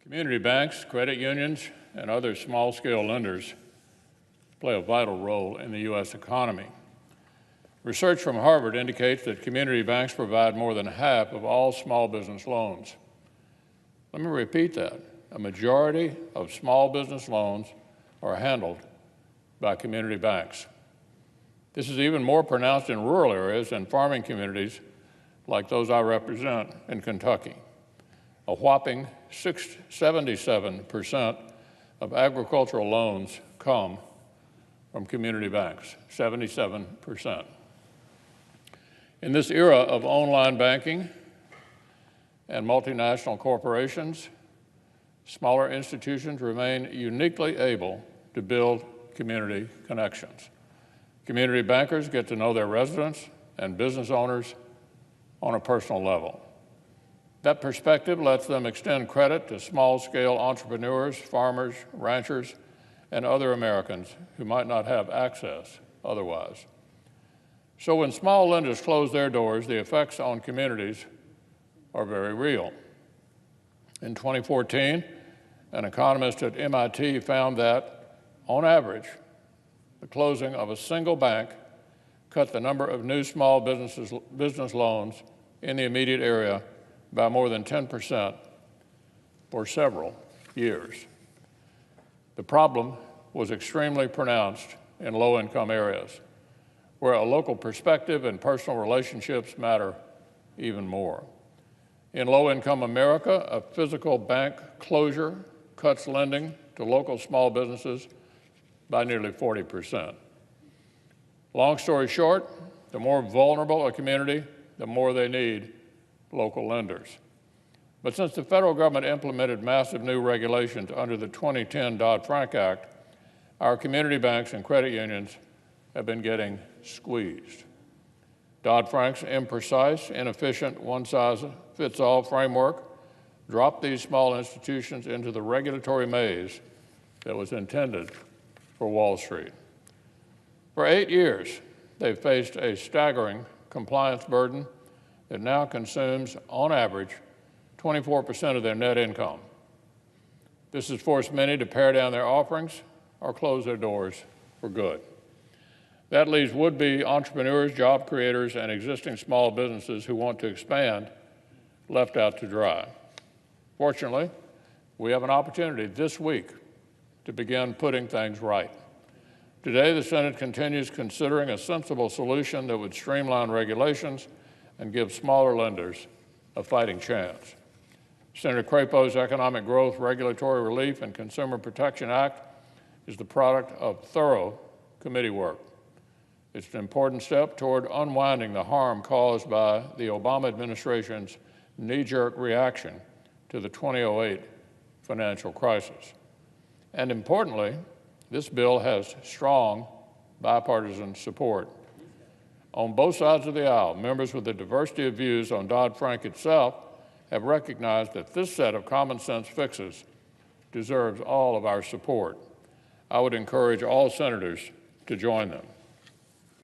Community banks, credit unions, and other small-scale lenders play a vital role in the U.S. economy. Research from Harvard indicates that community banks provide more than half of all small business loans. Let me repeat that. A majority of small business loans are handled by community banks. This is even more pronounced in rural areas and farming communities like those I represent in Kentucky. A whopping 77% of agricultural loans come from community banks, 77%. In this era of online banking and multinational corporations, smaller institutions remain uniquely able to build community connections. Community bankers get to know their residents and business owners on a personal level. That perspective lets them extend credit to small-scale entrepreneurs, farmers, ranchers, and other Americans who might not have access otherwise. So when small lenders close their doors, the effects on communities are very real. In 2014, an economist at MIT found that, on average, the closing of a single bank cut the number of new small business loans in the immediate area by more than 10% for several years. The problem was extremely pronounced in low-income areas, where a local perspective and personal relationships matter even more. In low-income America, a physical bank closure cuts lending to local small businesses by nearly 40%. Long story short, the more vulnerable a community, the more they need local lenders. But since the federal government implemented massive new regulations under the 2010 Dodd-Frank Act, our community banks and credit unions have been getting squeezed. Dodd-Frank's imprecise, inefficient, one-size-fits-all framework dropped these small institutions into the regulatory maze that was intended for Wall Street. For 8 years, they've faced a staggering compliance burden that now consumes, on average, 24% of their net income. This has forced many to pare down their offerings or close their doors for good. That leaves would-be entrepreneurs, job creators, and existing small businesses who want to expand left out to dry. Fortunately, we have an opportunity this week to begin putting things right. Today, the Senate continues considering a sensible solution that would streamline regulations and give smaller lenders a fighting chance. Senator Crapo's Economic Growth, Regulatory Relief, and Consumer Protection Act is the product of thorough committee work. It's an important step toward unwinding the harm caused by the Obama administration's knee-jerk reaction to the 2008 financial crisis. And importantly, this bill has strong bipartisan support. On both sides of the aisle, members with a diversity of views on Dodd-Frank itself have recognized that this set of common-sense fixes deserves all of our support. I would encourage all senators to join them.